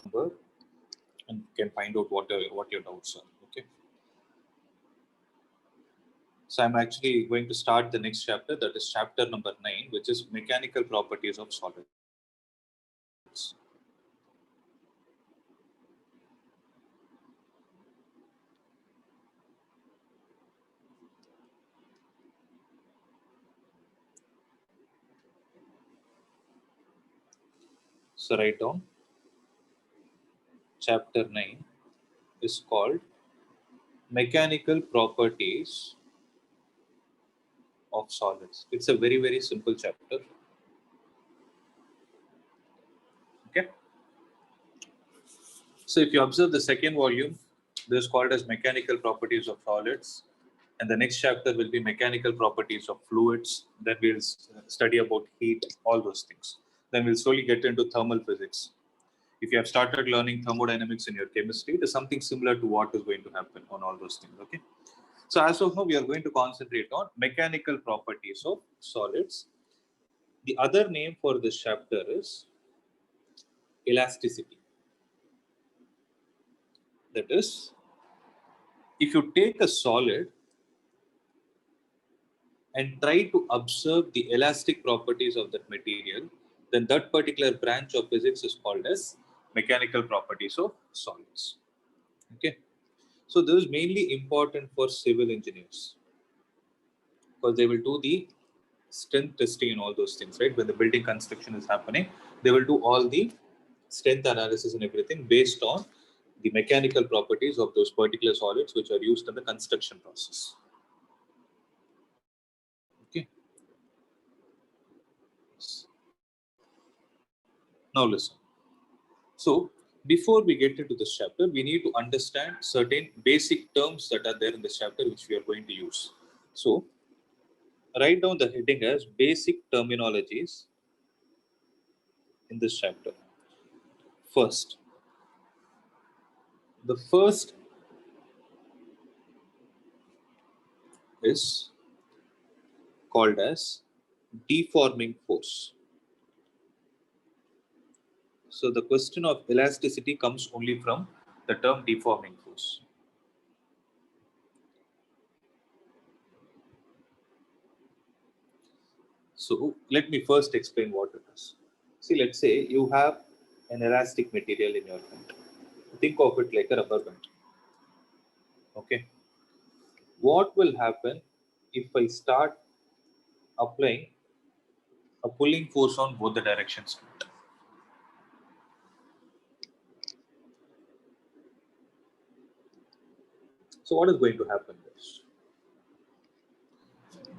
number and can find out what your doubts are. Okay. So I'm actually going to start the next chapter, that is chapter number 9, which is mechanical properties of solids. So write down chapter 9 is called mechanical properties of solids. It's a very, very simple chapter. Okay. So if you observe the second volume, this is called as mechanical properties of solids. And the next chapter will be mechanical properties of fluids. Then we'll study about heat, all those things. Then we'll slowly get into thermal physics. If you have started learning thermodynamics in your chemistry, it is something similar to what is going to happen on all those things. Okay. So as of now, we are going to concentrate on mechanical properties of solids. The other name for this chapter is elasticity. That is, if you take a solid and try to observe the elastic properties of that material, then that particular branch of physics is called as mechanical properties of solids. Okay. So this is mainly important for civil engineers because they will do the strength testing and all those things, right? When the building construction is happening, they will do all the strength analysis and everything based on the mechanical properties of those particular solids which are used in the construction process. Okay. Now listen. So before we get into this chapter, we need to understand certain basic terms that are there in this chapter which we are going to use. So write down the heading as basic terminologies in this chapter. First, the first is called as deforming force. So the question of elasticity comes only from the term deforming force. So let me first explain what it is. See, let's say you have an elastic material in your hand. Think of it like a rubber band. Okay. What will happen if I start applying a pulling force on both the directions? So what is going to happen is,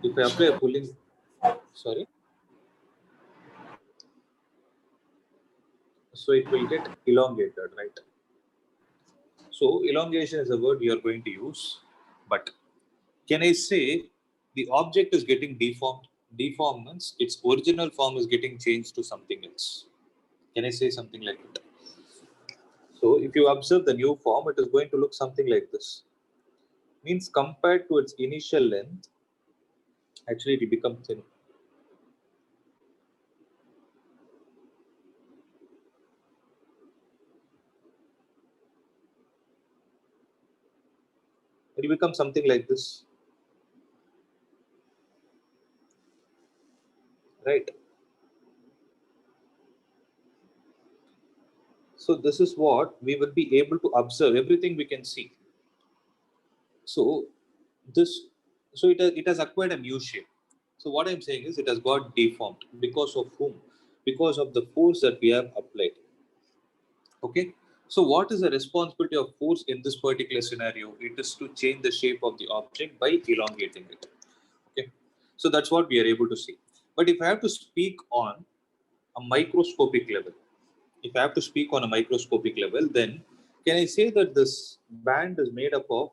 if I apply a pulling, sorry, so it will get elongated, right? So elongation is a word we are going to use, but can I say the object is getting deformed? Deformed means its original form is getting changed to something else. Can I say something like that? So if you observe the new form, it is going to look something like this. Means compared to its initial length, actually it will become thin. It will become something like this. Right? So this is what we will be able to observe. Everything we can see. So this, so it has acquired a new shape. So what I'm saying is it has got deformed because of whom? Because of the force that we have applied. Okay. So what is the responsibility of force in this particular scenario? It is to change the shape of the object by elongating it. Okay. So that's what we are able to see. But if I have to speak on a microscopic level, if I have to speak on a microscopic level, then can I say that this band is made up of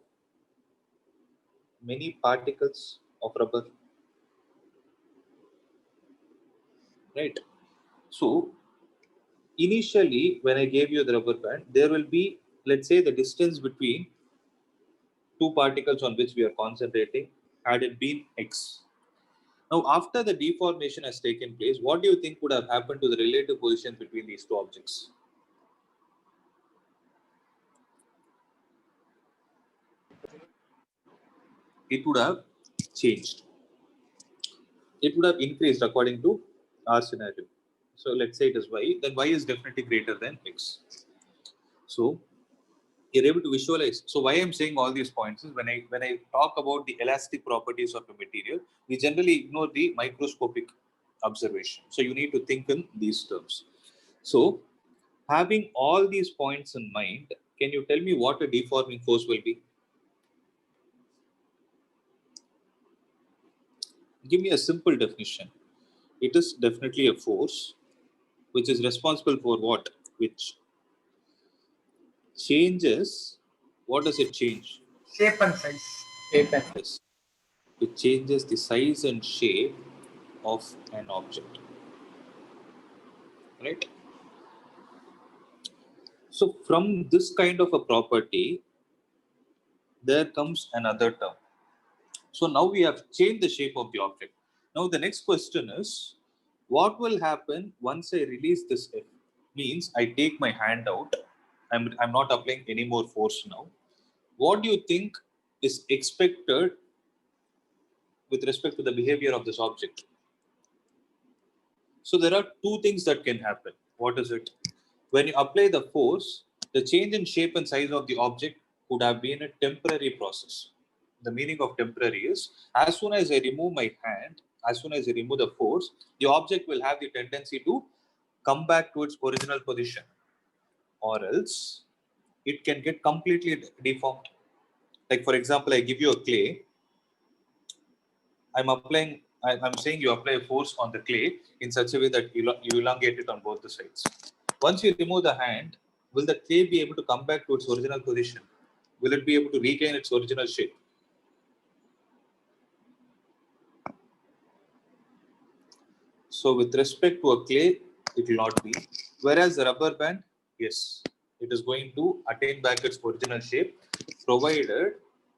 many particles of rubber? Right. So initially, when I gave you the rubber band, there will be, let's say, the distance between two particles on which we are concentrating had it been x. Now, after the deformation has taken place, what do you think would have happened to the relative position between these two objects? it would have changed. It would have increased according to our scenario. So let's say it is y, then y is definitely greater than x. So you're able to visualize. So why I'm saying all these points is when I talk about the elastic properties of a material, we generally ignore the microscopic observation. So you need to think in these terms. So having all these points in mind, can you tell me what a deforming force will be? Give me a simple definition. It is definitely a force which is responsible for what? Which changes. What does it change? Shape and size. Yes. It changes the size and shape of an object. Right? So from this kind of a property, there comes another term. So now we have changed the shape of the object. Now the next question is, what will happen once I release this F? Means I take my hand out. I'm not applying any more force now. What do you think is expected with respect to the behavior of this object? So there are two things that can happen. What is it? When you apply the force, the change in shape and size of the object could have been a temporary process. The meaning of temporary is, as soon as I remove my hand, as soon as I remove the force, the object will have the tendency to come back to its original position, or else it can get completely deformed. Like for example, I give you a clay. I'm saying you apply a force on the clay in such a way that you elongate it on both the sides. Once you remove the hand, will the clay be able to come back to its original position? Will it be able to regain its original shape? So with respect to a clay, it will not be. Whereas the rubber band, yes, it is going to attain back its original shape, provided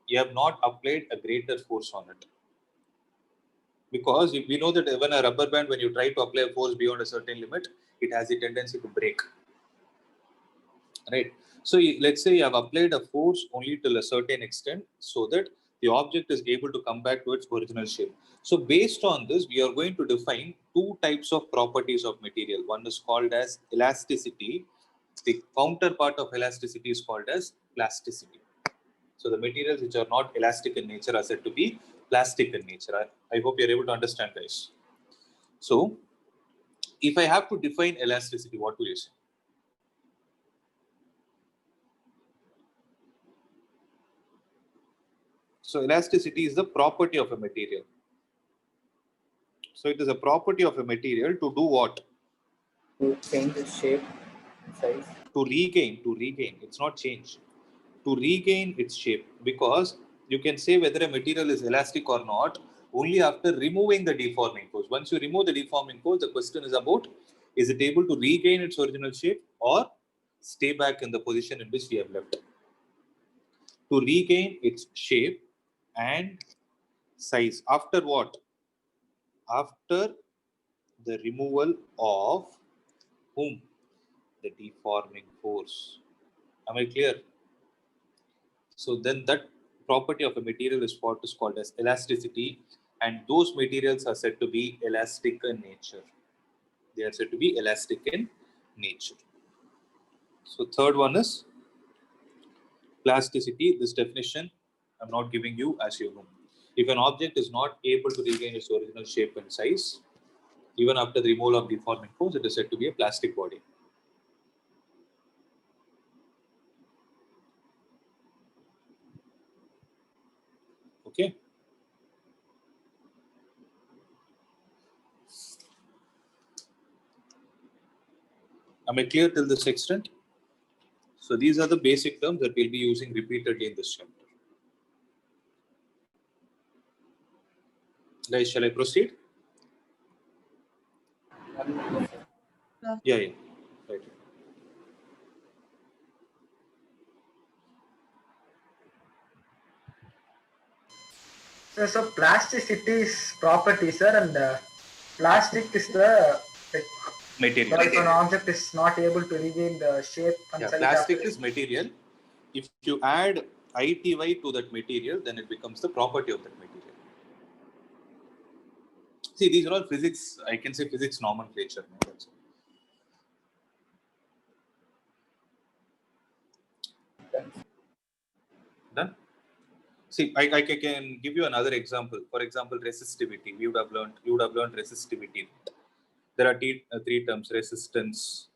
you have not applied a greater force on it. Because we know that even a rubber band, when you try to apply a force beyond a certain limit, it has a tendency to break. Right? So let's say you have applied a force only till a certain extent so that the object is able to come back to its original shape. So based on this, we are going to define two types of properties of material. One is called as elasticity. The counterpart of elasticity is called as plasticity. So the materials which are not elastic in nature are said to be plastic in nature. I hope you're able to understand, guys. So if I have to define elasticity, what will you say? So elasticity is the property of a material. So it is a property of a material to do what? To change its shape and size. To regain. It's not change. To regain its shape. Because you can say whether a material is elastic or not only after removing the deforming force. Once you remove the deforming force, the question is about, is it able to regain its original shape or stay back in the position in which we have left? To regain its shape and size. After what? After the removal of whom? The deforming force. Am I clear? So then that property of a material is what is called as elasticity, and those materials are said to be elastic in nature. They are said to be elastic in nature. So third one is plasticity. This definition I'm not giving you as you know. If an object is not able to regain its original shape and size, even after the removal of deforming force, it is said to be a plastic body. Okay. Am I clear till this extent? So these are the basic terms that we'll be using repeatedly in this chapter. Guys, shall I proceed? Yeah. Right. So plasticity is property, sir, and plastic is the Material. if an object is not able to regain the shape and size Plastic after is material. If you add ITY to that material, then it becomes the property of that material. See, these are all physics, I can say physics nomenclature. That's all. Done? See, I can give you another example. For example, resistivity. You would have learned resistivity. There are three terms: resistance,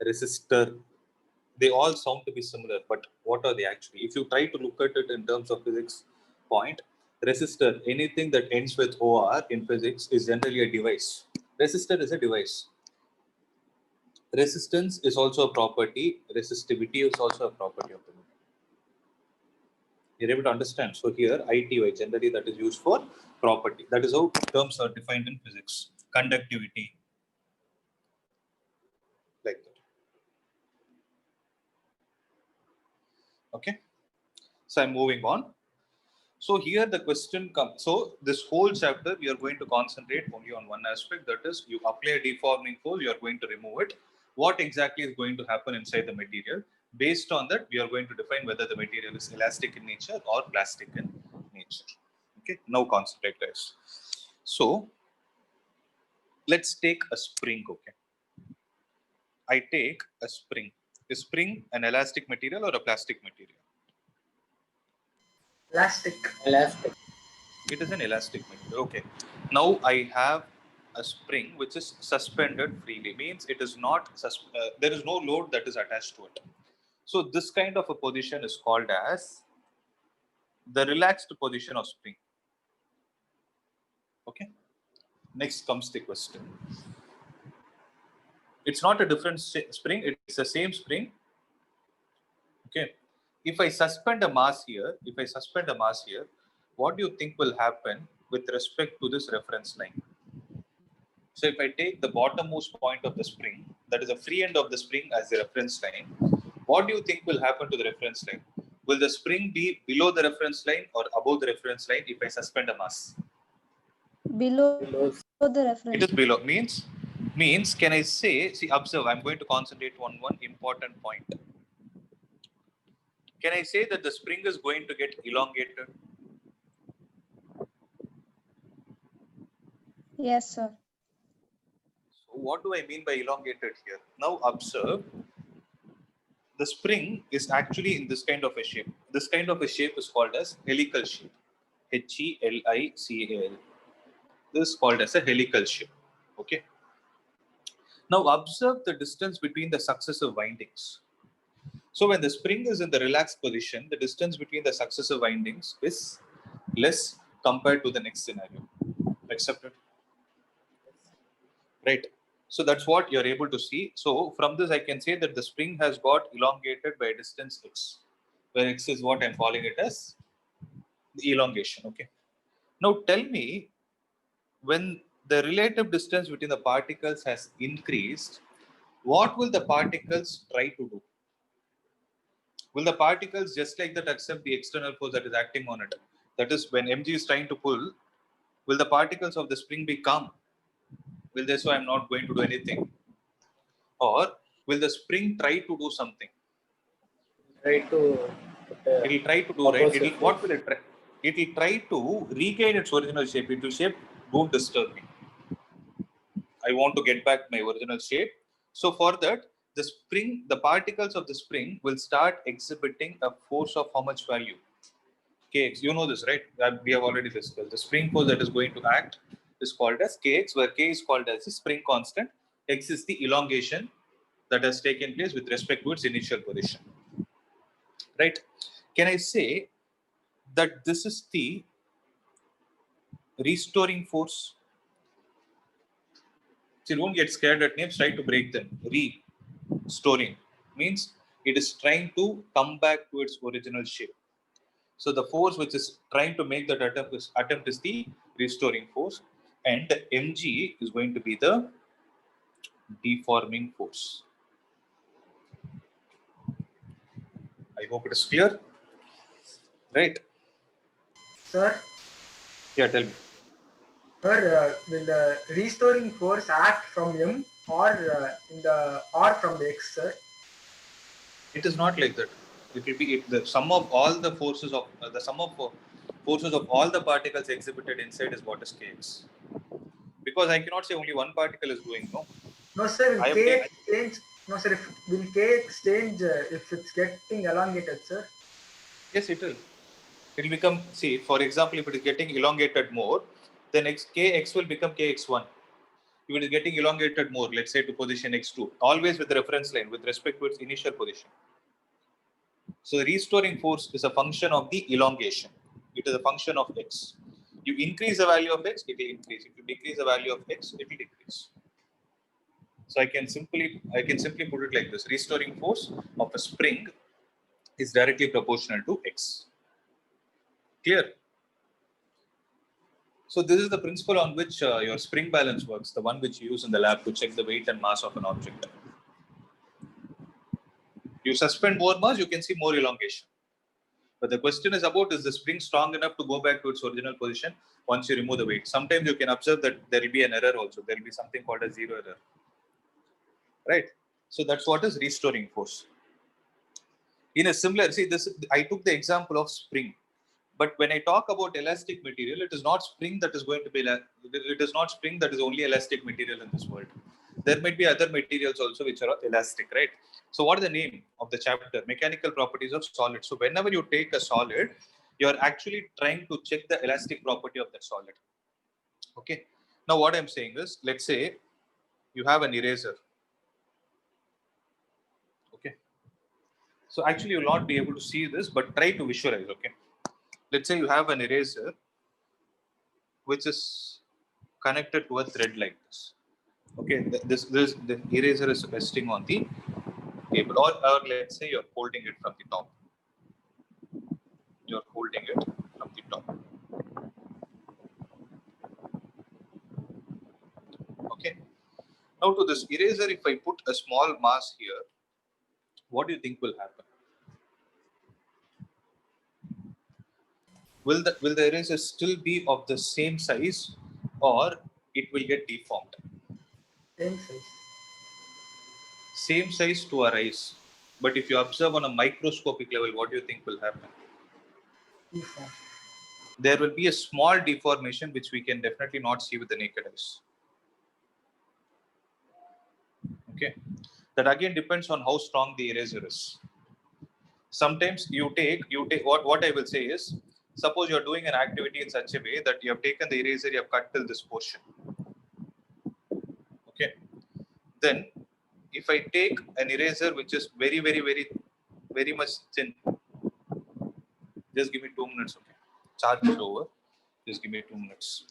resistor. They all sound to be similar, but what are they actually? If you try to look at it in terms of physics point, resistor, anything that ends with OR in physics is generally a device. Resistor is a device. Resistance is also a property. Resistivity is also a property of the material. You're able to understand. So here, ITY, generally that is used for property. That is how terms are defined in physics. Conductivity, like that. Okay. So I'm moving on. So here the question comes. So this whole chapter, we are going to concentrate only on one aspect. That is, you apply a deforming force, you are going to remove it. What exactly is going to happen inside the material? Based on that, we are going to define whether the material is elastic in nature or plastic in nature. Okay, now concentrate, guys. So let's take a spring. Okay, I take a spring. Is spring an elastic material or a plastic material? Elastic. Elastic. It is an elastic material. Okay. Now I have a spring which is suspended freely. Means it is not there is no load that is attached to it. So this kind of a position is called as the relaxed position of spring. Okay. Next comes the question. It's not a different spring. It's the same spring. Okay. If I suspend a mass here, what do you think will happen with respect to this reference line? So if I take the bottommost point of the spring, that is the free end of the spring as the reference line, what do you think will happen to the reference line? Will the spring be below the reference line or above the reference line if I suspend a mass? Below the reference. It is below. Means can I say, see, observe, I'm going to concentrate on one important point. Can I say that the spring is going to get elongated? Yes, sir. So what do I mean by elongated here? Now observe, the spring is actually in this kind of a shape. This kind of a shape is called as helical shape. Helical. This is called as a helical shape. Okay. Now observe the distance between the successive windings. So when the spring is in the relaxed position, the distance between the successive windings is less compared to the next scenario. Accepted? Right. So that's what you're able to see. So from this, I can say that the spring has got elongated by a distance x, where x is what I'm calling it as the elongation. Okay. Now tell me, when the relative distance between the particles has increased, what will the particles try to do? Will the particles just like that accept the external force that is acting on it? That is, when mg is trying to pull, will the particles of the spring be calm? Will they say, I'm not going to do anything? Or will the spring try to do something? Try to. It will try to do, right? What will it try? It will try to regain its original shape. It will shape, don't disturb me. I want to get back my original shape. So for that, the particles of the spring will start exhibiting a force of how much value? Kx. You know this, right? We have already discussed. The spring force that is going to act is called as Kx, where K is called as the spring constant. X is the elongation that has taken place with respect to its initial position. Right? Can I say that this is the restoring force? See, don't get scared at names, try to break them. Restoring means it is trying to come back to its original shape. So the force which is trying to make that attempt is the restoring force, and the mg is going to be the deforming force. I hope it is clear. Right? Sir, Yeah, tell me. sir, will the restoring force act from M or from the X, sir? It is not like that. it will be the sum of all the forces of the sum of forces of all the particles exhibited inside is what is kx. Because I cannot say only one particle is going. No, No, sir. Will I have K taken. change? No, sir. Will K change if it's getting elongated, sir? Yes, it will. It will become. See, for example, if it is getting elongated more, then kx will become kx1. If it is getting elongated more, let's say to position x2, always with the reference line with respect to its initial position. So the restoring force is a function of the elongation. It is a function of x. You increase the value of x, it will increase. If you decrease the value of x, it will decrease. So I can simply put it like this: restoring force of a spring is directly proportional to x. Clear? So this is the principle on which your spring balance works, the one which you use in the lab to check the weight and mass of an object. You suspend more mass, you can see more elongation. But the question is about, is the spring strong enough to go back to its original position once you remove the weight? Sometimes you can observe that there will be an error also. There will be something called a zero error. Right? So that's what is restoring force. In a similar, see this, I took the example of spring. But when I talk about elastic material, it is not spring that is going to be, it is not spring that is only elastic material in this world. There might be other materials also which are elastic, right? So what is the name of the chapter? Mechanical properties of solid. So whenever you take a solid, you're actually trying to check the elastic property of that solid. Okay. Now what I'm saying is, let's say you have an eraser. Okay. So actually you will not be able to see this, but try to visualize. Okay. Let's say you have an eraser which is connected to a thread like this. Okay, the eraser is resting on the table, or let's say you're holding it from the top. You're holding it from the top. Okay. Now to this eraser, if I put a small mass here, what do you think will happen? Will the eraser still be of the same size, or it will get deformed? Same size. Same size to our eyes, but if you observe on a microscopic level, what do you think will happen? Deform. There will be a small deformation which we can definitely not see with the naked eyes. Okay, that again depends on how strong the eraser is. Sometimes you take what I will say is, suppose you're doing an activity in such a way that you have taken the eraser, you have cut till this portion. Okay, then if I take an eraser which is very much thin, just give me 2 minutes. Okay, charge is over. Just give me 2 minutes.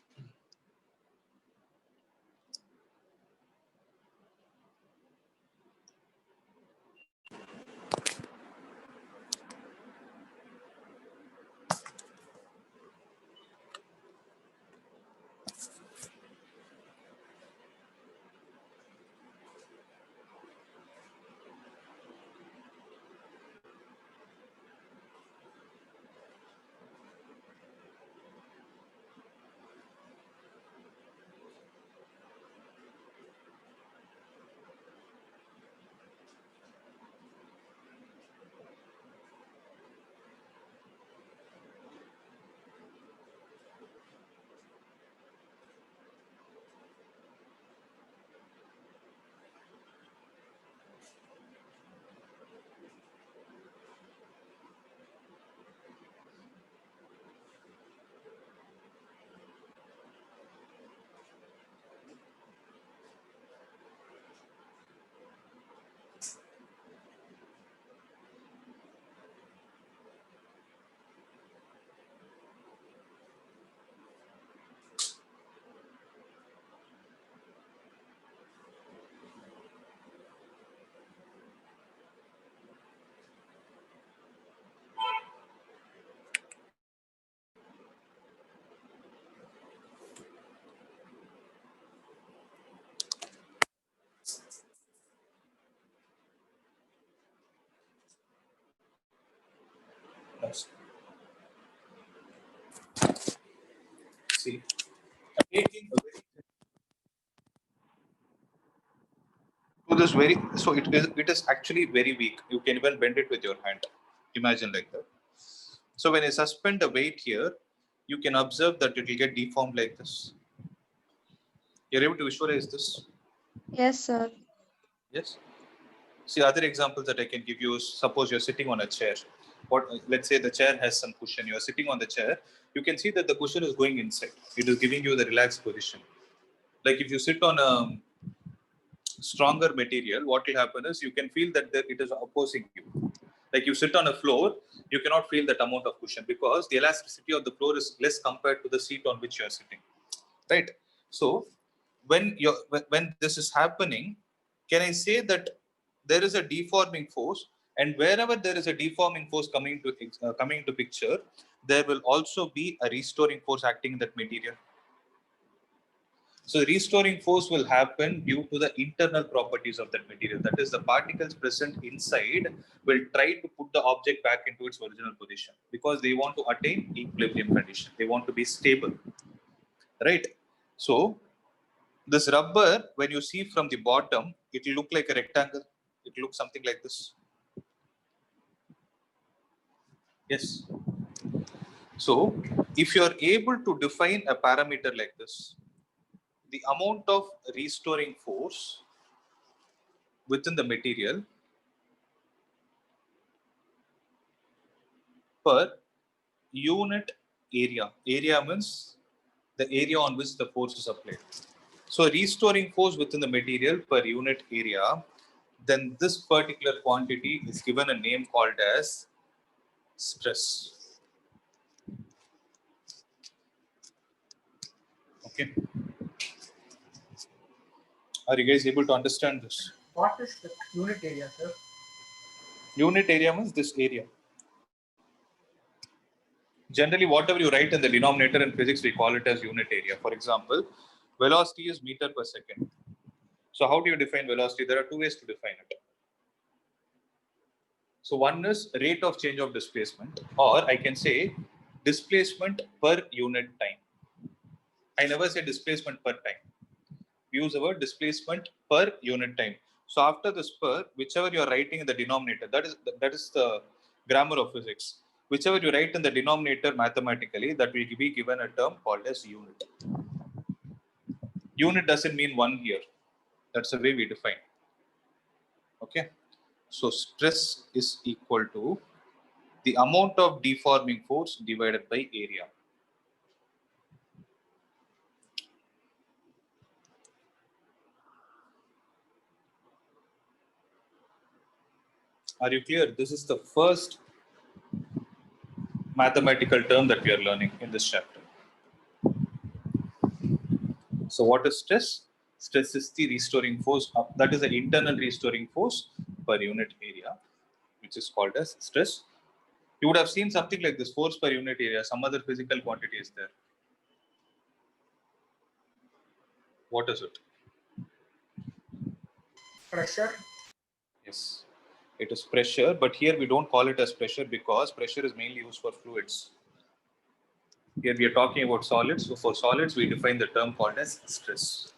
Yes. See, I'm taking a very so it is actually very weak. You can even bend it with your hand. Imagine like that. So when I suspend a weight here, you can observe that it will get deformed like this. You're able to visualize this? Yes, sir. Yes. See, other examples that I can give you is, suppose you're sitting on a chair. Let's say the chair has some cushion. You're sitting on the chair. You can see that the cushion is going inside. It is giving you the relaxed position. Like if you sit on a stronger material, what will happen is you can feel that it is opposing you. Like you sit on a floor, you cannot feel that amount of cushion because the elasticity of the floor is less compared to the seat on which you are sitting, right? So when this is happening, can I say that there is a deforming force, and wherever there is a deforming force coming to picture, there will also be a restoring force acting in that material. So the restoring force will happen due to the internal properties of that material. That is, the particles present inside will try to put the object back into its original position because they want to attain equilibrium condition. They want to be stable, right? So this rubber, when you see from the bottom, it will look like a rectangle. It will look something like this. Yes. So if you are able to define a parameter like this, the amount of restoring force within the material per unit area. Area means the area on which the force is applied. So restoring force within the material per unit area, then this particular quantity is given a name called as stress. Okay. Are you guys able to understand this? What is the unit area, sir? Unit area means this area. Generally, whatever you write in the denominator in physics, we call it as unit area. For example, velocity is meter per second. So how do you define velocity? There are two ways to define it. So one is rate of change of displacement, or I can say displacement per unit time. I never say displacement per time. We use the word displacement per unit time. So after this per, whichever you are writing in the denominator, that is the grammar of physics. Whichever you write in the denominator mathematically, that will be given a term called as unit. Unit doesn't mean one here. That's the way we define. Okay. So stress is equal to the amount of deforming force divided by area. Are you clear? This is the first mathematical term that we are learning in this chapter. So what is stress? Stress is the restoring force. That is the internal restoring force per unit area, which is called as stress. You would have seen something like this, force per unit area. Some other physical quantity is there. What is it? Pressure. Yes, it is pressure, but here we don't call it as pressure because pressure is mainly used for fluids. Here we are talking about solids. So for solids, we define the term called as stress.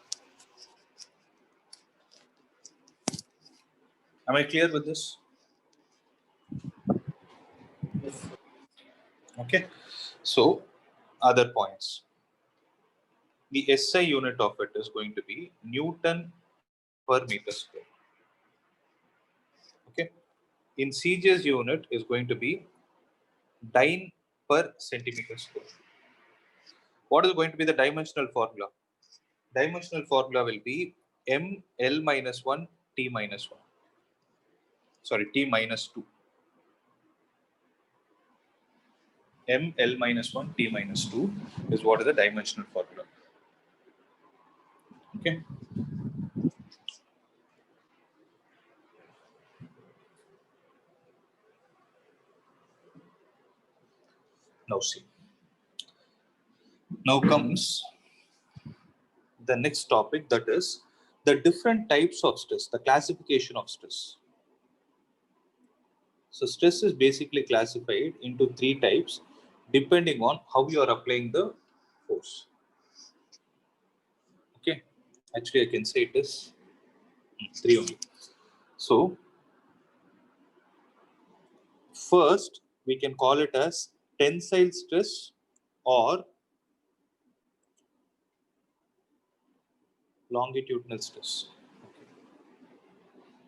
Am I clear with this? Yes. Okay. So other points. The SI unit of it is going to be Newton per meter square. Okay. In CGS unit is going to be dyne per centimeter square. What is going to be the dimensional formula? Dimensional formula will be ml minus 1 t minus 1. Sorry, t minus 2. ml minus 1 t minus 2 is what is the dimensional formula. Okay. Now see. Now comes the next topic, that is the different types of stress, the classification of stress. So stress is basically classified into three types depending on how you are applying the force. Okay, actually I can say it is three only. So First, we can call it as tensile stress or longitudinal stress. Okay.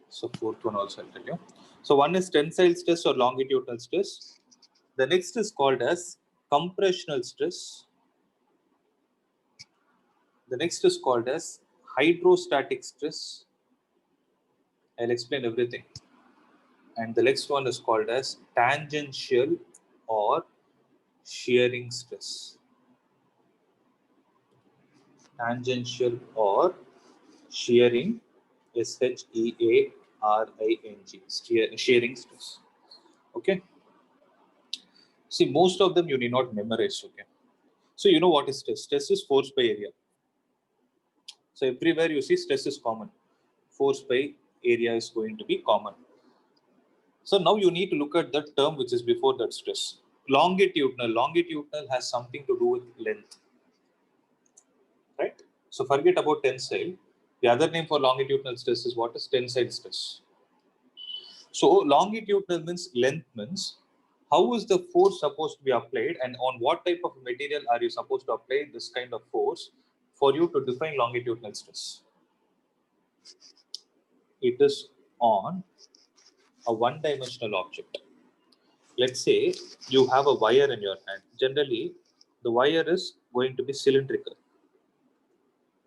So fourth one also I'll tell you. So one is tensile stress or longitudinal stress. The next is called as compressional stress. The next is called as hydrostatic stress. I'll explain everything. And the next one is called as tangential or shearing stress. Tangential or shearing, SHEARING, shearing stress. Okay. See, most of them you need not memorize. Okay. So you know what is stress? Stress is force by area. So everywhere you see stress is common. Force by area is going to be common. So now you need to look at that term which is before that stress. Longitudinal. Longitudinal has something to do with length. Right? So forget about tensile. The other name for longitudinal stress is what is tensile stress. So longitudinal means length means how is the force supposed to be applied and on what type of material are you supposed to apply this kind of force for you to define longitudinal stress. It is on a one-dimensional object. Let's say you have a wire in your hand. Generally, the wire is going to be cylindrical,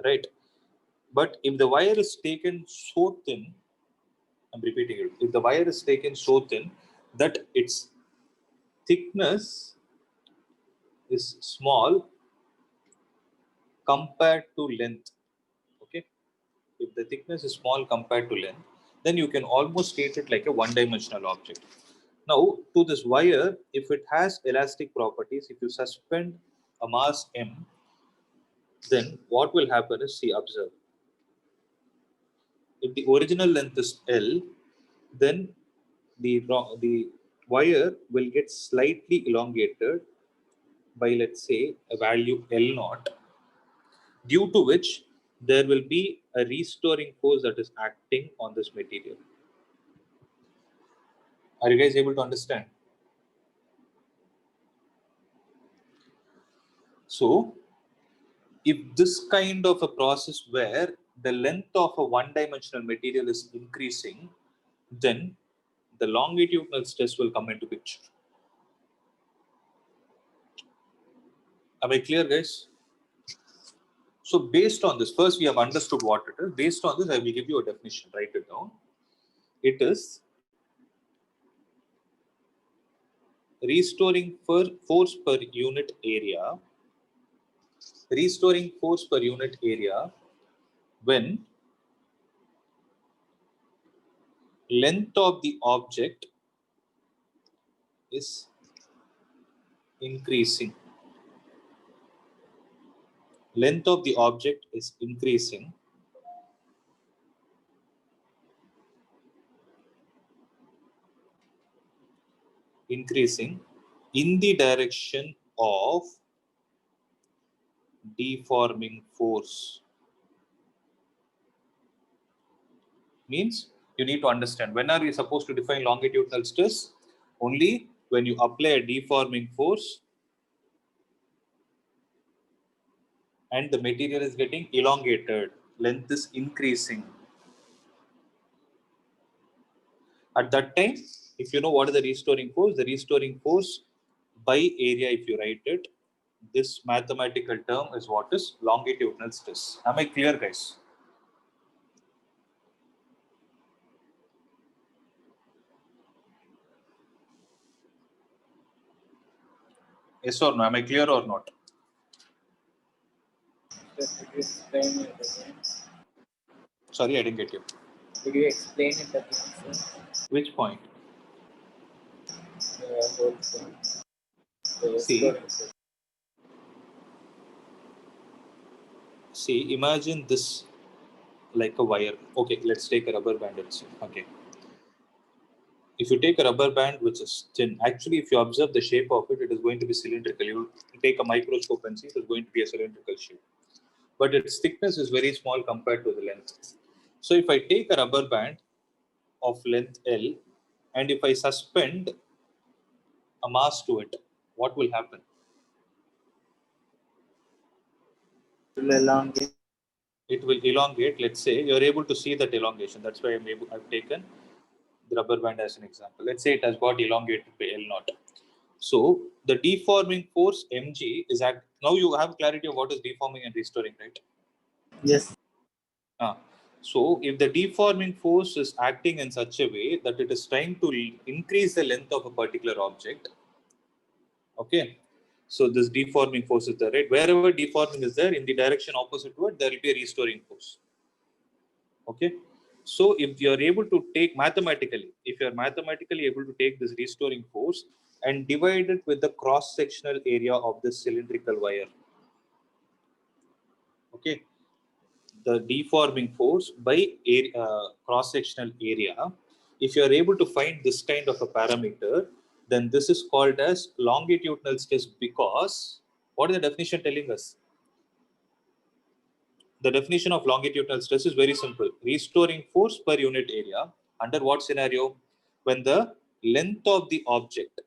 right? But if the wire is taken so thin, I'm repeating it, if the wire is taken so thin that its thickness is small compared to length, okay? If the thickness is small compared to length, then you can almost treat it like a one-dimensional object. Now, to this wire, if it has elastic properties, if you suspend a mass m, then what will happen is, see, observe. If the original length is L, then the wire will get slightly elongated by, let's say, a value L naught, due to which there will be a restoring force that is acting on this material. Are you guys able to understand? So, if this kind of a process where the length of a one-dimensional material is increasing, then the longitudinal stress will come into picture. Am I clear, guys? So based on this, first we have understood what it is. Based on this, I will give you a definition. Write it down. It is restoring force per unit area. Restoring force per unit area when length of the object is increasing. Length of the object is increasing in the direction of deforming force. Means you need to understand when are you supposed to define longitudinal stress? Only when you apply a deforming force and the material is getting elongated, length is increasing. At that time, if you know what is the restoring force by area, if you write it, this mathematical term is what is longitudinal stress. Am I clear, guys? Yes or no? Am I clear or not? Just could you explain it again? Sorry, I didn't get you. Could you explain it again, sir? Which point? Whole thing. The See. restoring force. See, imagine this like a wire. Okay, let's take a rubber band itself. Okay. If you take a rubber band which is thin, actually, if you observe the shape of it, it is going to be cylindrical. You take a microscope and see it is going to be a cylindrical shape. But its thickness is very small compared to the length. So if I take a rubber band of length L and if I suspend a mass to it, what will happen? It will elongate. It will elongate. Let's say you're able to see that elongation. That's why I've taken the rubber band as an example. Let's say it has got elongated by L naught. So the deforming force mg is at, now you have clarity of what is deforming and restoring, right? Yes. So if the deforming force is acting in such a way that it is trying to increase the length of a particular object, okay, so this deforming force is there, right? Wherever deforming is there, in the direction opposite to it, there will be a restoring force. Okay, so if you are able to take mathematically, if you are mathematically able to take this restoring force and divide it with the cross-sectional area of this cylindrical wire, okay, the deforming force by cross-sectional area, if you are able to find this kind of a parameter, then this is called as longitudinal stress, because what is the definition telling us? The definition of longitudinal stress is very simple. Restoring force per unit area. Under what scenario? When the length of the object,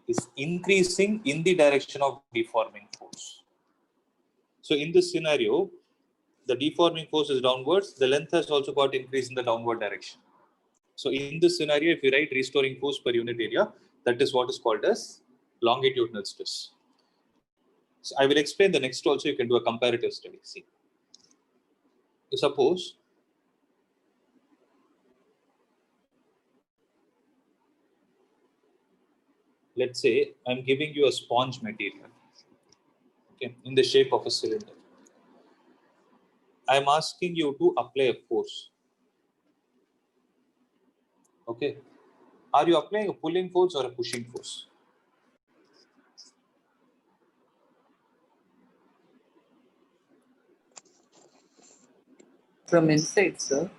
is increasing in the direction of deforming force. So in this scenario, the deforming force is downwards, the length has also got increased in the downward direction. So in this scenario, if you write restoring force per unit area, that is what is called as longitudinal stress. So I will explain the next also. You can do a comparative study. See, suppose let's say I'm giving you a sponge material, okay, in the shape of a cylinder. I'm asking you to apply a force. Okay, are you applying a pulling force or a pushing force? From inside, sir.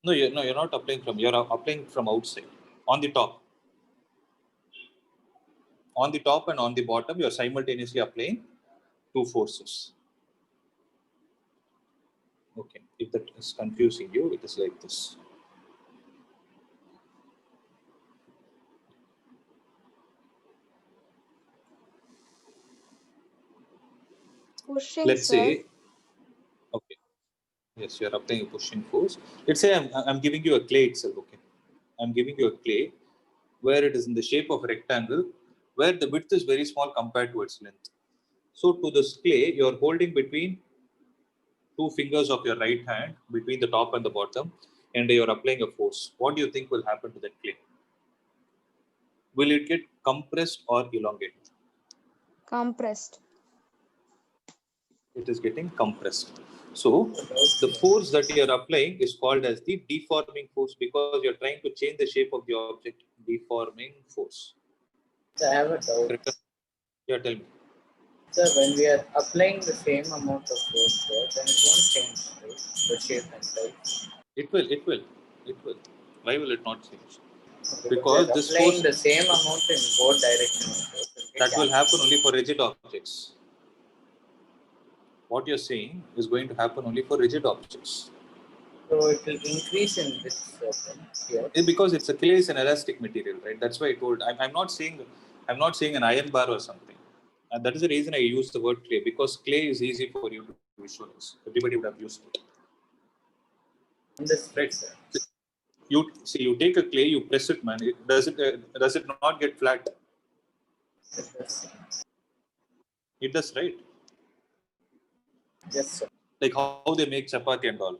No, you're not applying from. You're applying from outside. On the top and on the bottom, you're simultaneously applying two forces. Okay, if that is confusing you, it is like this. Pushing, Let's sir. say, okay, yes, you're applying a pushing force. Let's say I'm giving you a clay itself. Okay, I'm giving you a clay where it is in the shape of a rectangle, where the width is very small compared to its length. So to this clay, you're holding between two fingers of your right hand, between the top and the bottom, and you're applying a force. What do you think will happen to that clay? Will it get compressed or elongated? Compressed. It is getting compressed. So the force that you are applying is called as the deforming force, because you're trying to change the shape of the object. Deforming force. I have a doubt. Correct? Yeah, tell me. Sir, when we are applying the same amount of force, sir, then it won't change, right? The shape and size. It will. Why will it not change? Okay, Because but this applying force, the same amount in both directions, sir, that will happen only for rigid objects. What you're saying is going to happen only for rigid objects. So it will increase in this here. Because it's a clay is an elastic material, right? That's why I told. I'm not saying an iron bar or something. And that is the reason I use the word clay, because clay is easy for you to visualize. Everybody would have used it. Understood, Right. sir. You take a clay, you press it, man. Does it not get flat? Yes, It does, right? yes, sir. Like how they make chapati and all.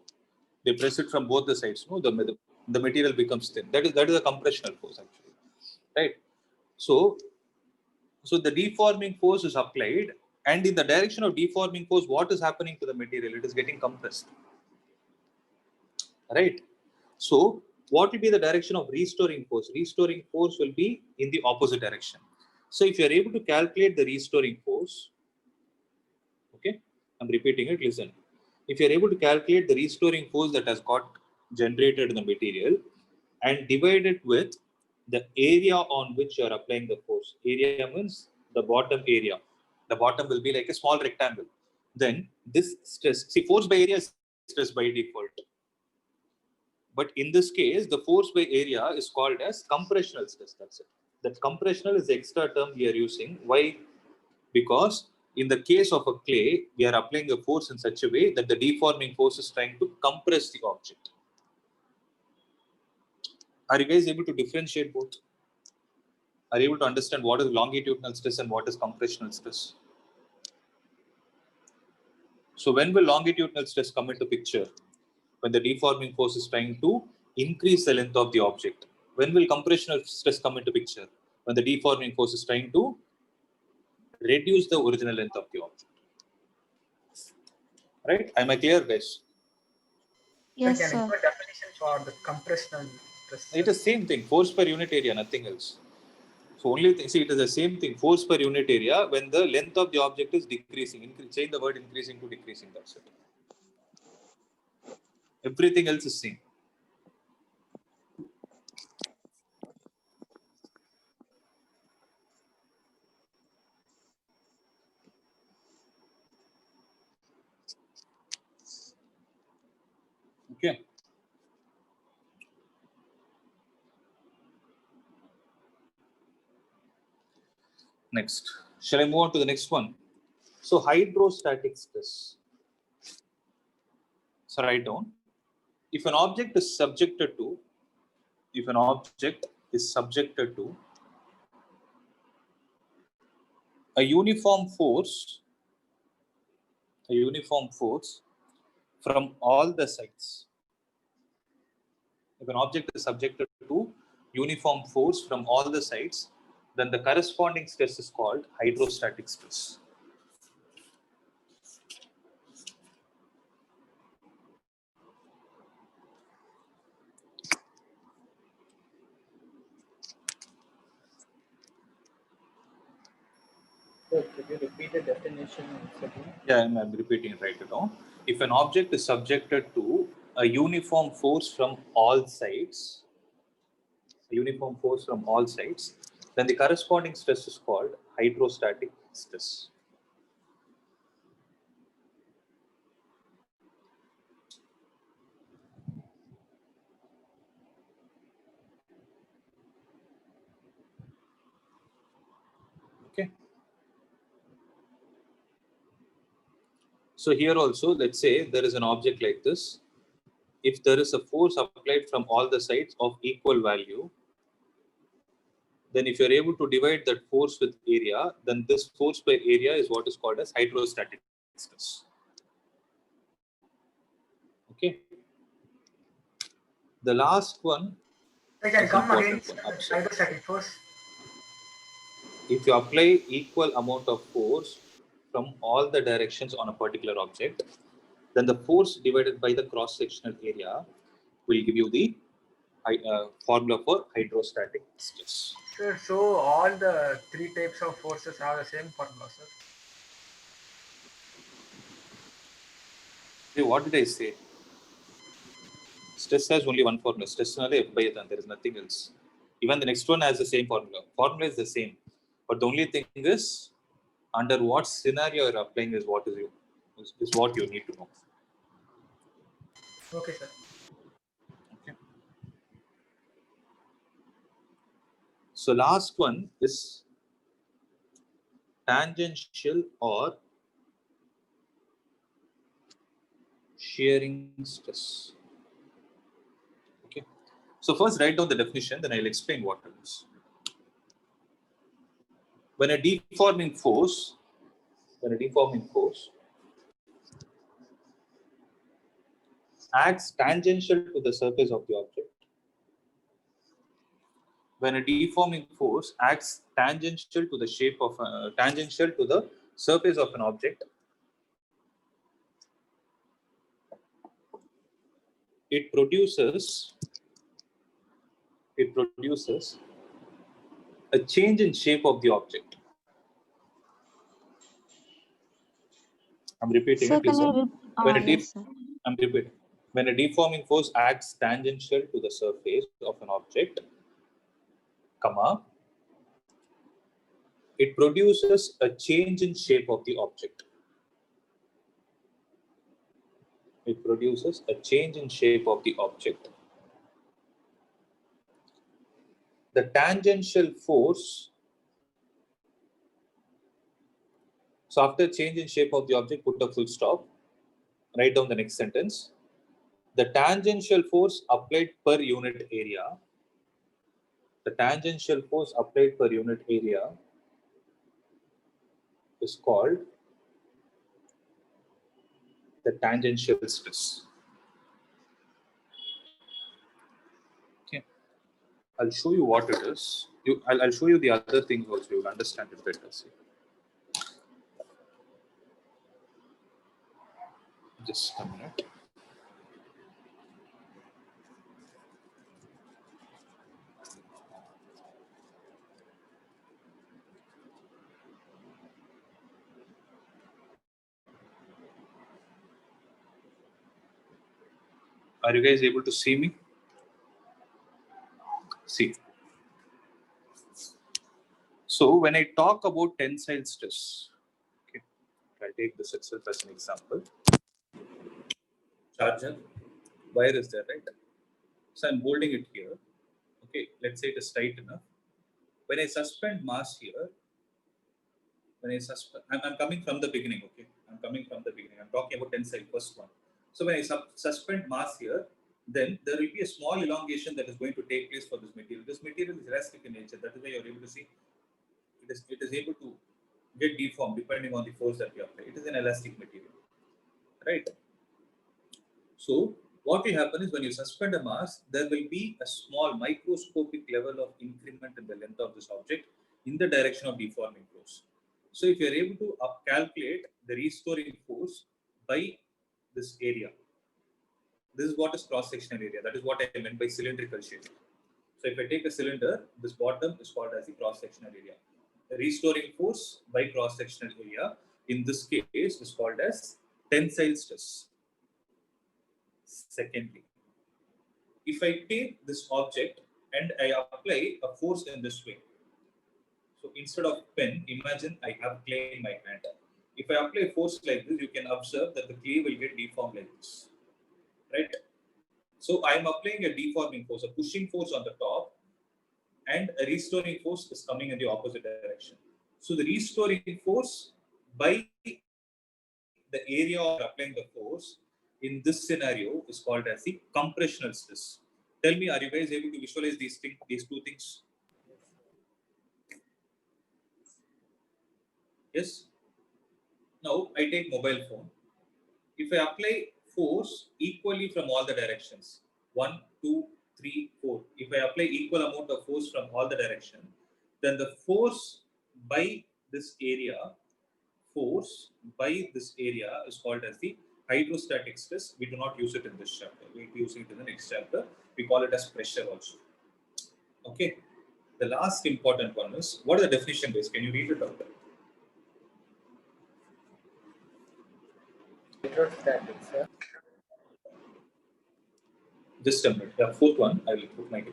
They press it from both the sides. No, the material becomes thin. That is a compressional force, actually, right? So the deforming force is applied, and in the direction of deforming force, what is happening to the material? It is getting compressed, right? So what will be the direction of restoring force? Restoring force will be in the opposite direction. So if you are able to calculate the restoring force, okay, I'm repeating it, listen. If you are able to calculate the restoring force that has got generated in the material and divide it with the area on which you are applying the force. Area means the bottom area. The bottom will be like a small rectangle. Then this stress, see, force by area is stress by default. But in this case, the force by area is called as compressional stress. That's it. That compressional is the extra term we are using. Why? Because in the case of a clay, we are applying a force in such a way that the deforming force is trying to compress the object. Are you guys able to differentiate both? Are you able to understand what is longitudinal stress and what is compressional stress? So when will longitudinal stress come into picture? When the deforming force is trying to increase the length of the object. When will compressional stress come into picture? When the deforming force is trying to reduce the original length of the object. Right? Am I clear, guys? Yes, Can I sir. give a definition for the compressional stress? It is same thing. Force per unit area, nothing else. So only thing, see, it is the same thing. Force per unit area when the length of the object is decreasing. Change the word increasing to decreasing. That's it. Everything else is same. Okay. Next, shall I move on to the next one? So hydrostatic stress. So write down. If an object is subjected to, a uniform force, from all the sides. If an object is subjected to uniform force from all the sides, then the corresponding stress is called hydrostatic stress. So could you repeat the definition once again? Yeah, I'm repeating it right now. If an object is subjected to a uniform force from all sides, then the corresponding stress is called hydrostatic stress. Okay. So here also, let's say there is an object like this. If there is a force applied from all the sides of equal value, then if you're able to divide that force with area, then this force by area is what is called as hydrostatic stress. Okay. The last one I can is come important against one. Observe. hydrostatic force. If you apply equal amount of force from all the directions on a particular object, then the force divided by the cross-sectional area will give you the formula for hydrostatic stress. Sir, so all the three types of forces have the same formula, sir. Hey, what did I say? Stress has only one formula. Stress is F by N. There is nothing else. Even the next one has the same formula. Formula is the same. But the only thing is, under what scenario you're applying is what you need to know. Okay, sir. Okay. So last one is tangential or shearing stress. Okay. So first write down the definition, then I'll explain what it is. When a deforming force acts tangential to the surface of the object, when a deforming force acts tangential to the surface of an object, it produces a change in shape of the object. I'm repeating Sir, it. can you Listen. When a yes, sir. I'm repeating. When a deforming force acts tangential to the surface of an object, comma, it produces a change in shape of the object. It produces a change in shape of the object. the tangential force. So after change in shape of the object, put a full stop. Write down the next sentence. The tangential force applied per unit area. The tangential force applied per unit area is called the tangential stress. Okay. I'll show you what it is. I'll show you the other things also. You'll understand it better. See. Just a minute. Are you guys able to see me? See. So when I talk about tensile stress, okay, I'll take this itself as an example. Charger, wire is there, right? So I'm holding it here. Okay, let's say it is tight enough. When I suspend mass here, I'm coming from the beginning, okay? I'm coming from the beginning. I'm talking about tensile, first one. So when I suspend mass here, then there will be a small elongation that is going to take place for this material. This material is elastic in nature. That is why you're able to see it is able to get deformed depending on the force that you apply. It is an elastic material, right? So what will happen is when you suspend a mass, there will be a small microscopic level of increment in the length of this object in the direction of deforming force. So if you are able to calculate the restoring force by this area, this is what is cross-sectional area. That is what I meant by cylindrical shape. So if I take a cylinder, this bottom is called as the cross-sectional area. The restoring force by cross-sectional area in this case is called as tensile stress. Secondly, if I take this object and I apply a force in this way, so instead of pen, imagine I have clay in my hand. If I apply force like this, you can observe that the clay will get deformed like this, right? So I am applying a deforming force, a pushing force on the top, and a restoring force is coming in the opposite direction. So the restoring force by the area of applying the force in this scenario is called as the compressional stress. Tell me, are you guys able to visualize these two things? Yes. Now I take mobile phone. If I apply force equally from all the directions, 1, 2, 3, 4. If I apply equal amount of force from all the direction, then the force by this area is called as the hydrostatic stress. We do not use it in this chapter. We will be using it in the next chapter. We call it as pressure also. Okay. The last important one is, what are the definition base? Can you read it out? Hydrostatic, sir. Just a minute. The fourth one, I will put my.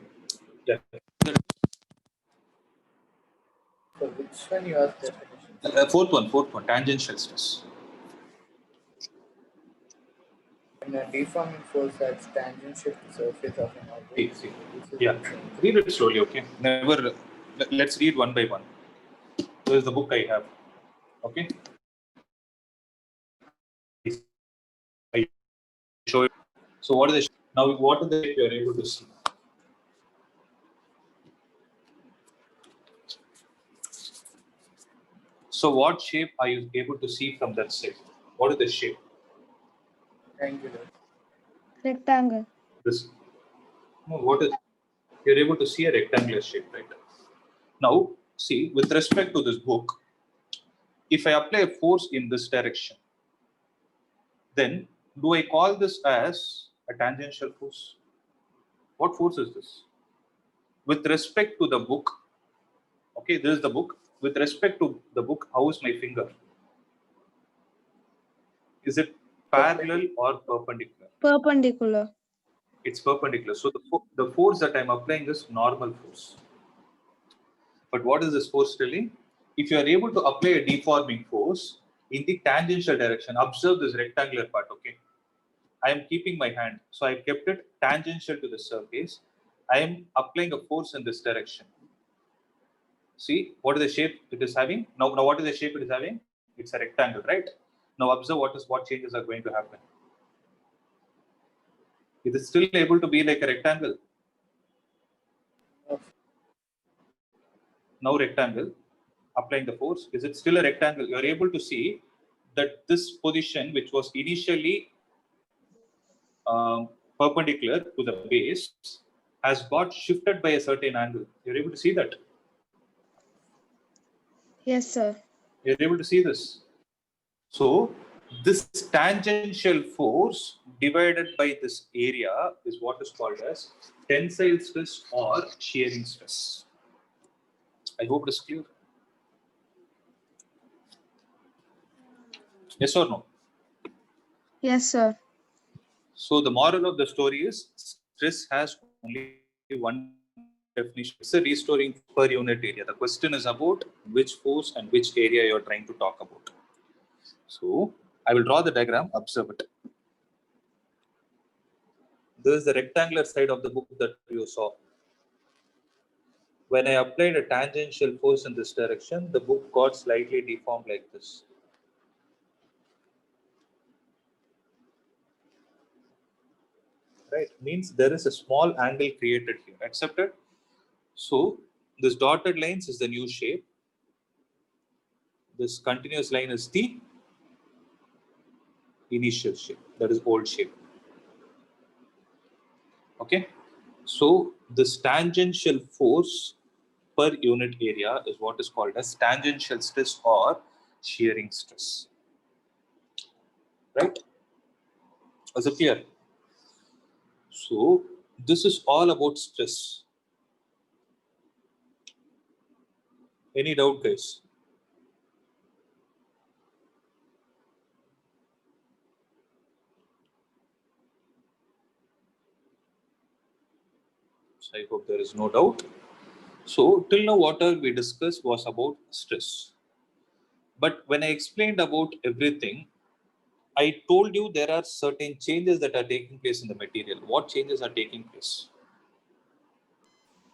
Yeah. So which one you asked definition? Fourth one, tangential stress. When a deforming force acts tangential to surface of an object. See. Yeah. Read it slowly, okay? Never. Let's read one by one. This is the book I have. Okay. I show it. So what is the now? What are the shape you are able to see? So what shape are you able to see from that side? What is the shape? Angular. Rectangle. This. No, what is? You're able to see a rectangular shape, right? Now, see, with respect to this book, if I apply a force in this direction, then do I call this as a tangential force? What force is this? With respect to the book, okay, this is the book. With respect to the book, how is my finger? Is it parallel or perpendicular? Perpendicular. It's perpendicular. So the force that I'm applying is normal force. But what is this force telling? If you are able to apply a deforming force in the tangential direction, observe this rectangular part, okay? I am keeping my hand. So I kept it tangential to the surface. I am applying a force in this direction. See, what is the shape it is having? Now what is the shape it is having? It's a rectangle, right? Now observe what changes are going to happen. It is still able to be like a rectangle. Now rectangle, applying the force, is it still a rectangle? You are able to see that this position, which was initially perpendicular to the base, has got shifted by a certain angle. You're able to see that. Yes, sir. You're able to see this. So this tangential force divided by this area is what is called as tensile stress or shearing stress. I hope it is clear. Yes or no? Yes, sir. So the moral of the story is stress has only one definition. It's a restoring per unit area. The question is about which force and which area you're trying to talk about. So I will draw the diagram, observe it. This is the rectangular side of the book that you saw. When I applied a tangential force in this direction, the book got slightly deformed like this. Right, means there is a small angle created here. Accepted? So this dotted lines is the new shape. This continuous line is the initial shape, that is old shape. Okay, so this tangential force per unit area is what is called as tangential stress or shearing stress. Right? Is it clear? So this is all about stress. Any doubt, guys? So I hope there is no doubt. So till now, whatever we discussed was about stress. But when I explained about everything, I told you there are certain changes that are taking place in the material. What changes are taking place?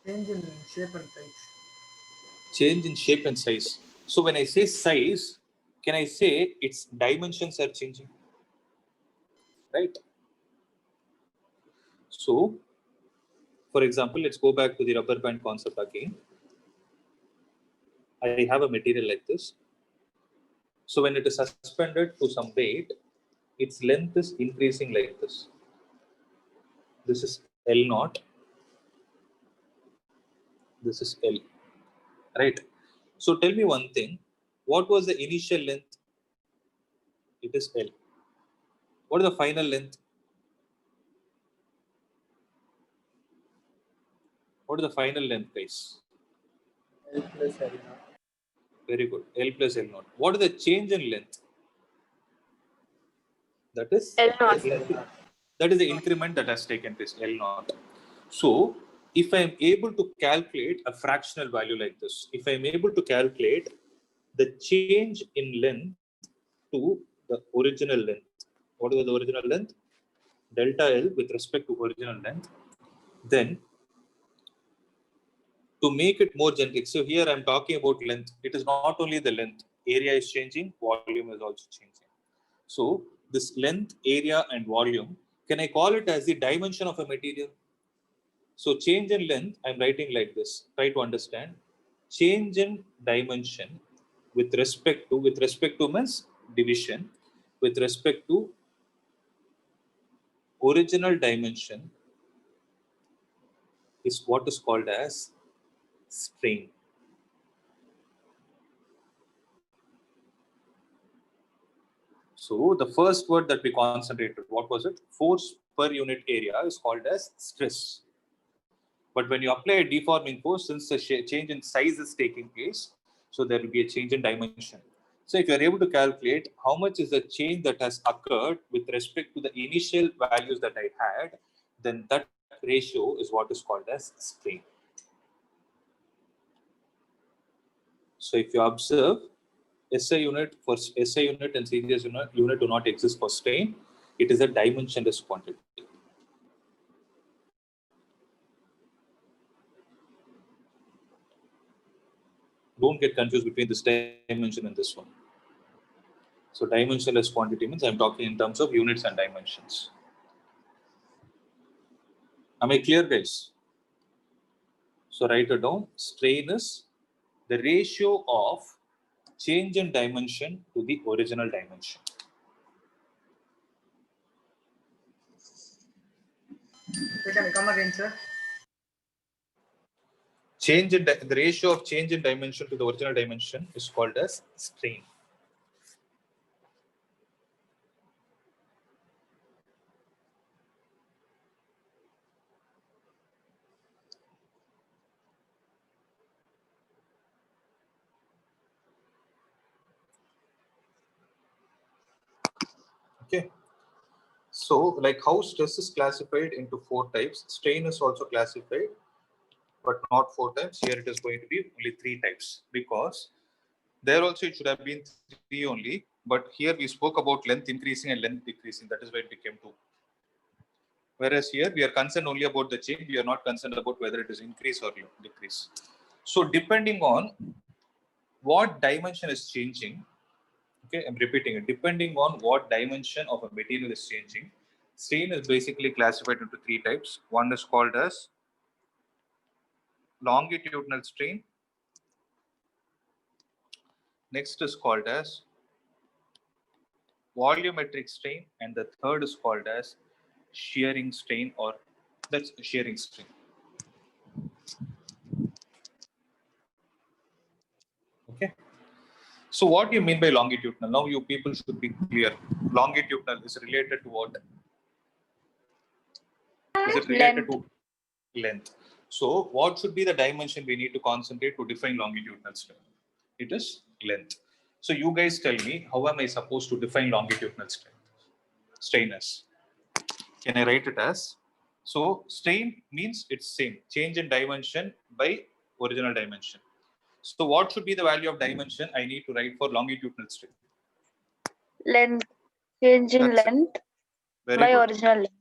Change in shape and size. Change in shape and size. So when I say size, can I say its dimensions are changing? Right? So, for example, let's go back to the rubber band concept again. I have a material like this. So when it is suspended to some weight, its length is increasing like this. This is L naught. This is L. Right? So tell me one thing. What was the initial length? It is L. What is the final length? What is the final length, guys? L plus L naught. Very good. L plus L naught. What is the change in length? That is L naught. that is the increment that has taken place, L naught. So if I am able to calculate a fractional value like this, if I am able to calculate the change in length to the original length, what was the original length? Delta L with respect to original length, then to make it more generic, so here I'm talking about length. It is not only the length, area is changing, volume is also changing. So this length, area, and volume, can I call it as the dimension of a material? So change in length, I'm writing like this. Try to understand. Change in dimension with respect to means division, with respect to original dimension is what is called as strain. So the first word that we concentrated, what was it? Force per unit area is called as stress. But when you apply a deforming force, since the change in size is taking place, so there will be a change in dimension. So if you are able to calculate how much is the change that has occurred with respect to the initial values that I had, then that ratio is what is called as strain. So if you observe, SI unit for SI unit and series unit do not exist for strain. It is a dimensionless quantity. don't get confused between this dimension and this one. So dimensionless quantity means I'm talking in terms of units and dimensions. Am I clear, guys? So write it down. Strain is the ratio of change in dimension to the original dimension. Can you come again, sir? Change in the ratio of change in dimension to the original dimension is called as strain. Okay. So, like how stress is classified into 4 types, strain is also classified, but not 4 types. Here it is going to be only 3 types, because there also it should have been 3 only, but here we spoke about length increasing and length decreasing. That is why it became 2. Whereas here we are concerned only about the change. We are not concerned about whether it is increase or decrease. So depending on what dimension is changing, okay, I'm repeating it. Depending on what dimension of a material is changing, strain is basically classified into 3 types. One is called as longitudinal strain. Next is called as volumetric strain, and the third is called as shearing strain, or that's shearing strain. Okay. So what do you mean by longitudinal? Now you people should be clear. Longitudinal is related to what? Is it related to length? So what should be the dimension we need to concentrate to define longitudinal strain? It is length. So you guys tell me, how am I supposed to define longitudinal strain as? Can I write it as? So strain means it's same. Change in dimension by original dimension. So what should be the value of dimension I need to write for longitudinal strain? Length. Change in That's it. length Very by good. original length.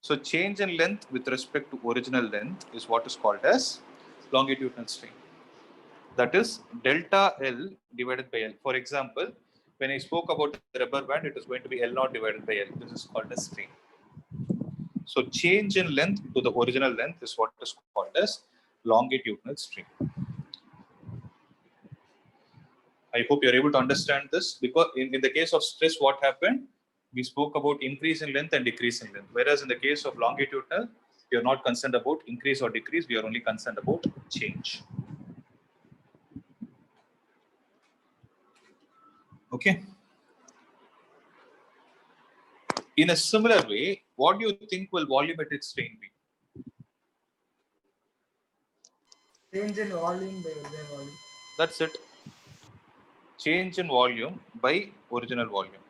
So change in length with respect to original length is what is called as longitudinal strain. That is delta L divided by L. For example, when I spoke about the rubber band, it is going to be L naught divided by L. This is called as strain. So change in length to the original length is what is called as longitudinal strain. I hope you're able to understand this, because in the case of stress, what happened? We spoke about increase in length and decrease in length. Whereas in the case of longitudinal, we are not concerned about increase or decrease. We are only concerned about change. Okay. In a similar way, what do you think will volumetric strain be? Change in volume by original volume. That's it. Change in volume by original volume.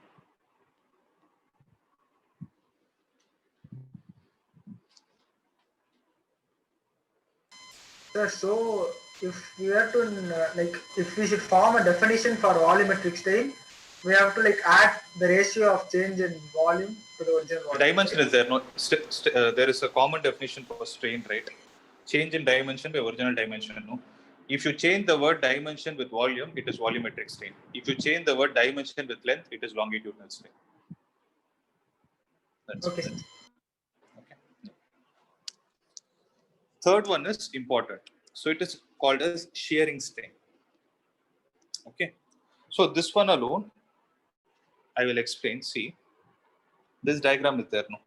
Sir, so if we have to if we should form a definition for volumetric strain, we have to add the ratio of change in volume to the original volume. The dimension is there. No, there is a common definition for strain, right? Change in dimension by original dimension. No. If you change the word dimension with volume, it is volumetric strain. If you change the word dimension with length, it is longitudinal strain. That's okay. It. Okay. Third one is important. So it is called as shearing strain. Okay. So this one alone, I will explain. See, this diagram is there. No.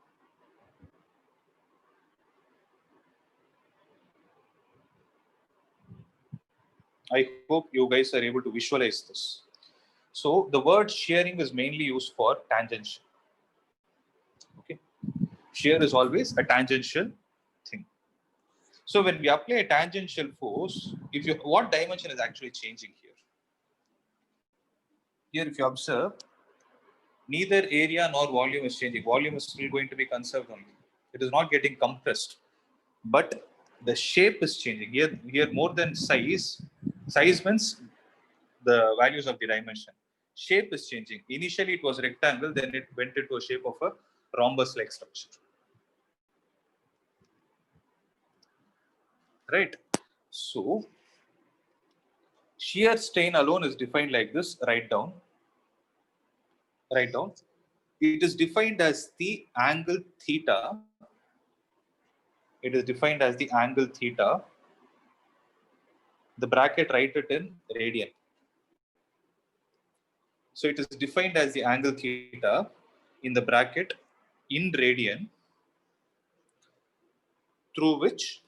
I hope you guys are able to visualize this. So the word shearing is mainly used for tangential. Okay. Shear is always a tangential thing. So when we apply a tangential force, what dimension is actually changing here? Here, if you observe, neither area nor volume is changing. Volume is still going to be conserved only. It is not getting compressed, but the shape is changing. Here more than size. Size means the values of the dimension. Shape is changing. Initially, it was rectangle, then it went into a shape of a rhombus-like structure. Right. So Shear strain alone is defined like this. Write down. It is defined as the angle theta. It is defined as the angle theta. The bracket, write it in radian. So it is defined as the angle theta in the bracket in radian, through which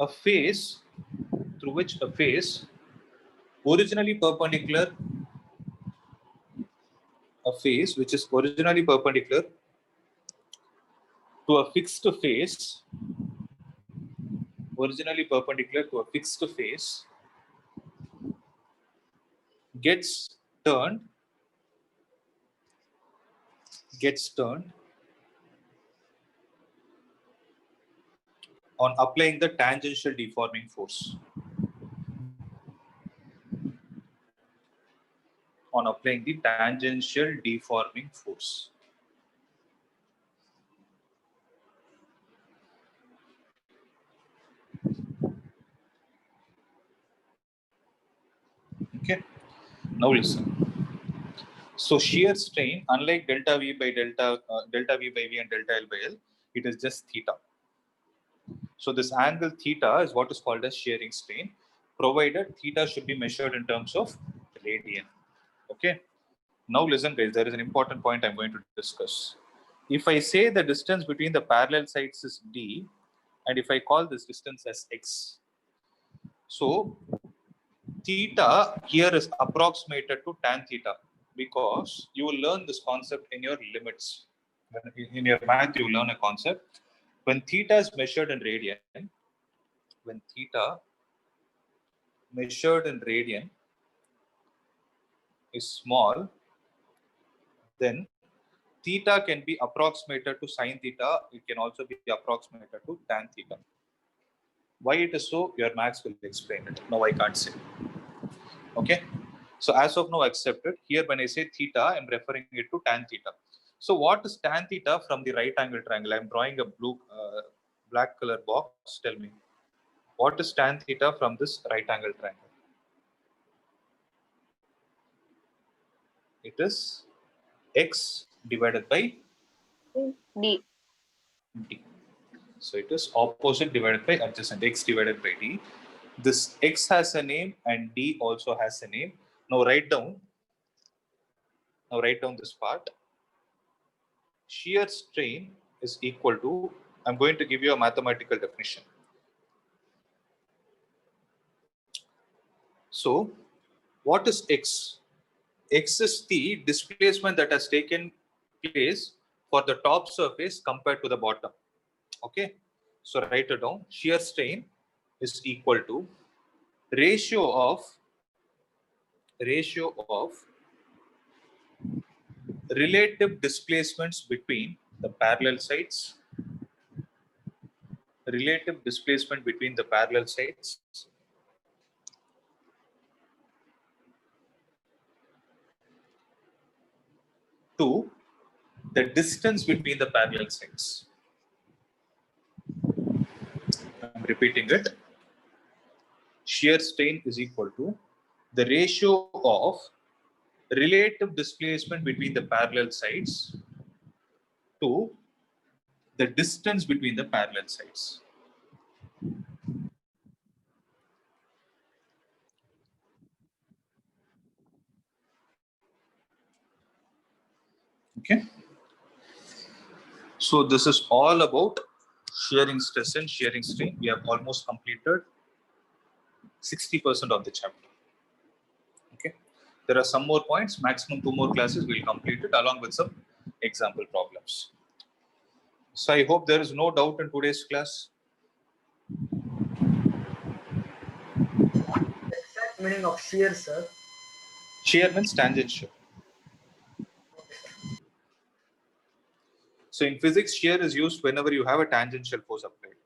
a face originally perpendicular, a face which is originally perpendicular to a fixed face, gets turned on applying the tangential deforming force. Okay. Now listen. So shear strain, unlike delta V by delta V by V and delta L by L, it is just theta. So this angle theta is what is called as shearing strain, provided theta should be measured in terms of radian. Okay. Now listen guys, there is an important point I'm going to discuss. If I say the distance between the parallel sides is D, and if I call this distance as x, so theta here is approximated to tan theta, because you will learn this concept in your limits. In your math, you will learn a concept. When theta is measured in radian, is small, then theta can be approximated to sine theta. It can also be approximated to tan theta. Why it is so, your maths will explain it. Now I can't say. Okay. So as of now, accept it. Here, when I say theta, I'm referring it to tan theta. So what is tan theta from the right angle triangle? I'm drawing a black color box. Tell me, what is tan theta from this right angle triangle? It is x divided by D. d. So it is opposite divided by adjacent, x divided by d. This x has a name and d also has a name. Now write down this part. Shear strain is equal to, I'm going to give you a mathematical definition. So what is x? X is the displacement that has taken place for the top surface compared to the bottom. Okay. So write it down. Shear strain is equal to ratio of relative displacements between the parallel sides, to the distance between the parallel sides. I'm repeating it. Shear strain is equal to the ratio of relative displacement between the parallel sides to the distance between the parallel sides. Okay. So this is all about shearing stress and shearing strain. We have almost completed 60% of the chapter. Okay. There are some more points, maximum 2 more classes we'll complete it along with some example problems. So I hope there is no doubt in today's class. Exact meaning of shear, sir. Shear means tangential. So in physics, shear is used whenever you have a tangential force applied.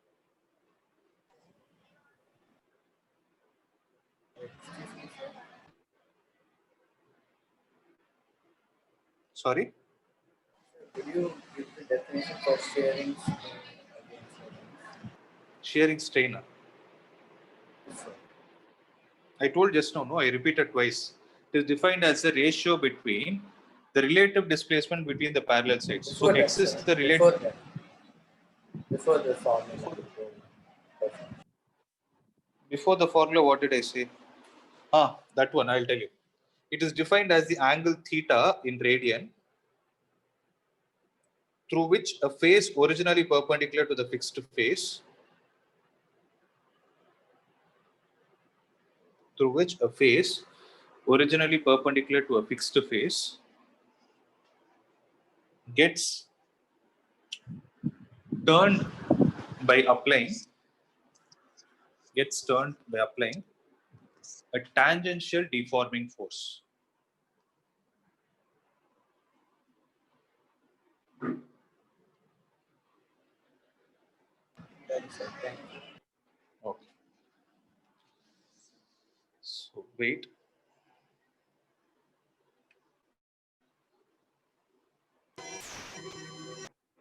Sorry? Could you give the definition for shearing strain against the Shearing strain. lens. I told just now, no, I repeated twice. It is defined as the ratio between the relative displacement between the parallel sides. So Before that, X is sir. the Before relative. that. Before the formula. Before the formula, what did I say? That one, I'll tell you. It is defined as the angle theta in radian through which a face originally perpendicular to the fixed face originally perpendicular to a fixed face gets turned by applying a tangential deforming force. That's it. Thank you. Okay. So wait.